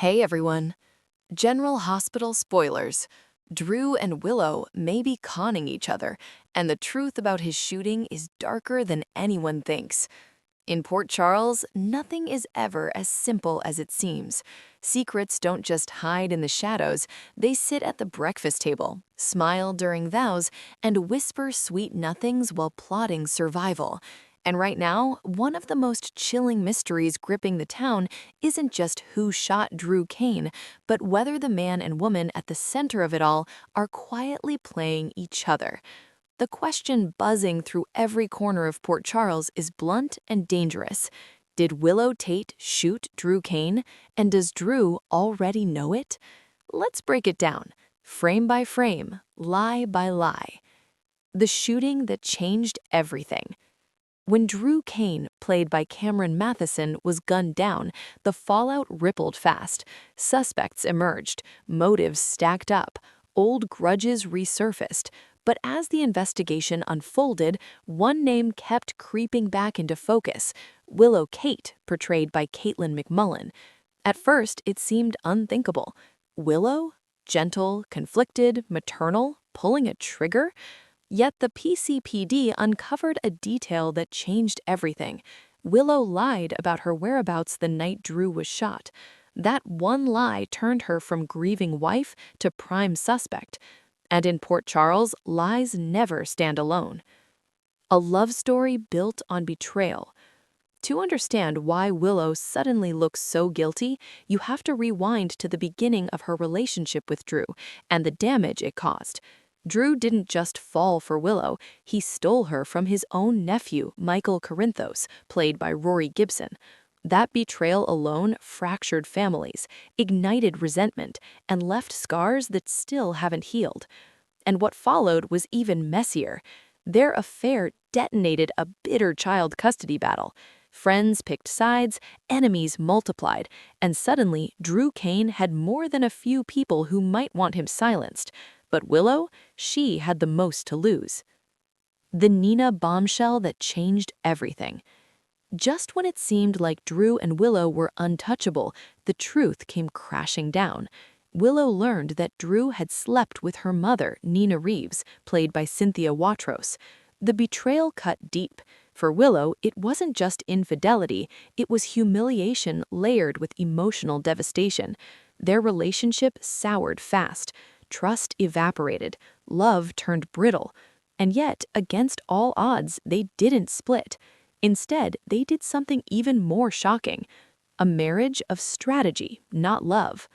Hey everyone. General Hospital spoilers. Drew and Willow may be conning each other, and the truth about his shooting is darker than anyone thinks. In Port Charles, nothing is ever as simple as it seems. Secrets don't just hide in the shadows, they sit at the breakfast table, smile during vows, and whisper sweet nothings while plotting survival. And right now, one of the most chilling mysteries gripping the town isn't just who shot Drew Cain, but whether the man and woman at the center of it all are quietly playing each other. The question buzzing through every corner of Port Charles is blunt and dangerous. Did Willow Tate shoot Drew Cain, and does Drew already know it? Let's break it down, frame by frame, lie by lie. The shooting that changed everything. When Drew Cain, played by Cameron Matheson, was gunned down, the fallout rippled fast. Suspects emerged, motives stacked up, old grudges resurfaced. But as the investigation unfolded, one name kept creeping back into focus: Willow Tate, portrayed by Caitlin McMullen. At first, it seemed unthinkable. Willow? Gentle, conflicted, maternal, pulling a trigger? Yet the PCPD uncovered a detail that changed everything. Willow lied about her whereabouts the night Drew was shot. That one lie turned her from grieving wife to prime suspect. And in Port Charles, lies never stand alone. A love story built on betrayal. To understand why Willow suddenly looks so guilty, you have to rewind to the beginning of her relationship with Drew and the damage it caused. Drew didn't just fall for Willow, he stole her from his own nephew, Michael Corinthos, played by Rory Gibson. That betrayal alone fractured families, ignited resentment, and left scars that still haven't healed. And what followed was even messier. Their affair detonated a bitter child custody battle. Friends picked sides, enemies multiplied, and suddenly Drew Cain had more than a few people who might want him silenced. But Willow, she had the most to lose. The Nina bombshell that changed everything. Just when it seemed like Drew and Willow were untouchable, the truth came crashing down. Willow learned that Drew had slept with her mother, Nina Reeves, played by Cynthia Watros. The betrayal cut deep. For Willow, it wasn't just infidelity, it was humiliation layered with emotional devastation. Their relationship soured fast. Trust evaporated. Love turned brittle. And yet, against all odds, they didn't split. Instead, they did something even more shocking. A marriage of strategy, not love.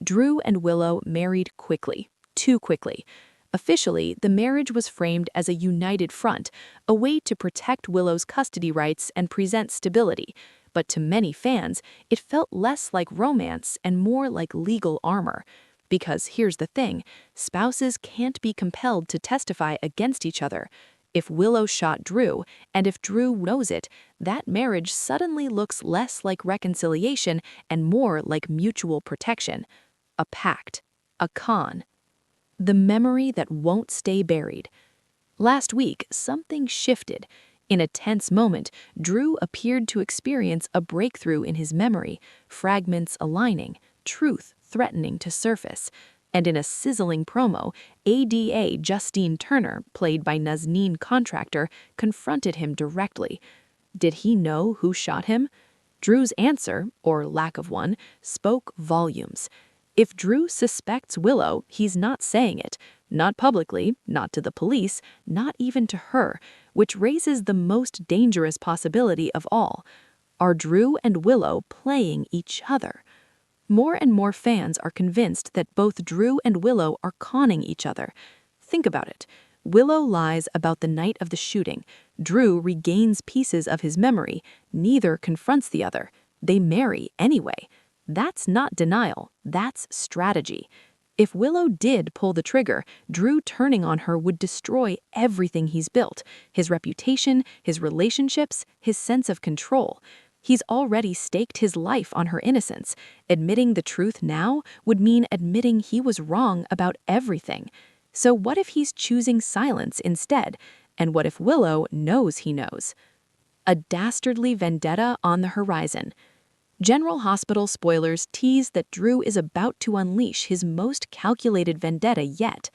Drew and Willow married quickly, too quickly. Officially, the marriage was framed as a united front, a way to protect Willow's custody rights and present stability. But to many fans, it felt less like romance and more like legal armor. Because here's the thing, spouses can't be compelled to testify against each other. If Willow shot Drew, and if Drew knows it, that marriage suddenly looks less like reconciliation and more like mutual protection. A pact. A con. The memory that won't stay buried. Last week, something shifted. In a tense moment, Drew appeared to experience a breakthrough in his memory, fragments aligning, truth threatening to surface. And in a sizzling promo, ADA Justine Turner, played by Nazneen Contractor, confronted him directly. Did he know who shot him? Drew's answer, or lack of one, spoke volumes. If Drew suspects Willow, he's not saying it. Not publicly, not to the police, not even to her, which raises the most dangerous possibility of all. Are Drew and Willow playing each other? More and more fans are convinced that both Drew and Willow are conning each other. Think about it. Willow lies about the night of the shooting. Drew regains pieces of his memory. Neither confronts the other. They marry anyway. That's not denial. That's strategy. If Willow did pull the trigger, Drew turning on her would destroy everything he's built: his reputation, his relationships, his sense of control. He's already staked his life on her innocence. Admitting the truth now would mean admitting he was wrong about everything. So what if he's choosing silence instead? And what if Willow knows he knows? A dastardly vendetta on the horizon. General Hospital spoilers tease that Drew is about to unleash his most calculated vendetta yet.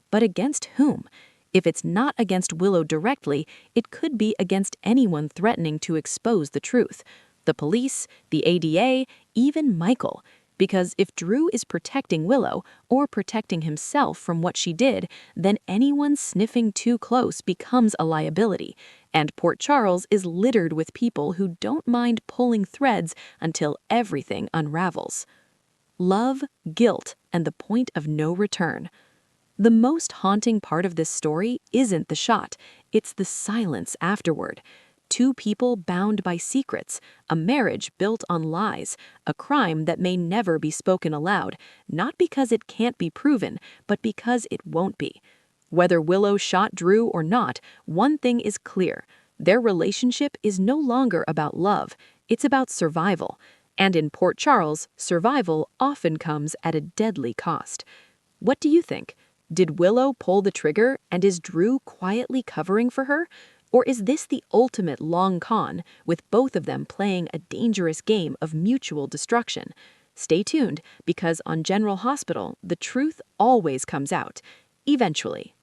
But against whom? If it's not against Willow directly, it could be against anyone threatening to expose the truth. The police, the ADA, even Michael. Because if Drew is protecting Willow, or protecting himself from what she did, then anyone sniffing too close becomes a liability. And Port Charles is littered with people who don't mind pulling threads until everything unravels. Love, guilt, and the point of no return. The most haunting part of this story isn't the shot, it's the silence afterward. Two people bound by secrets, a marriage built on lies, a crime that may never be spoken aloud, not because it can't be proven, but because it won't be. Whether Willow shot Drew or not, one thing is clear. Their relationship is no longer about love, it's about survival. And in Port Charles, survival often comes at a deadly cost. What do you think? Did Willow pull the trigger and is Drew quietly covering for her? Or is this the ultimate long con, with both of them playing a dangerous game of mutual destruction? Stay tuned, because on General Hospital, the truth always comes out. Eventually.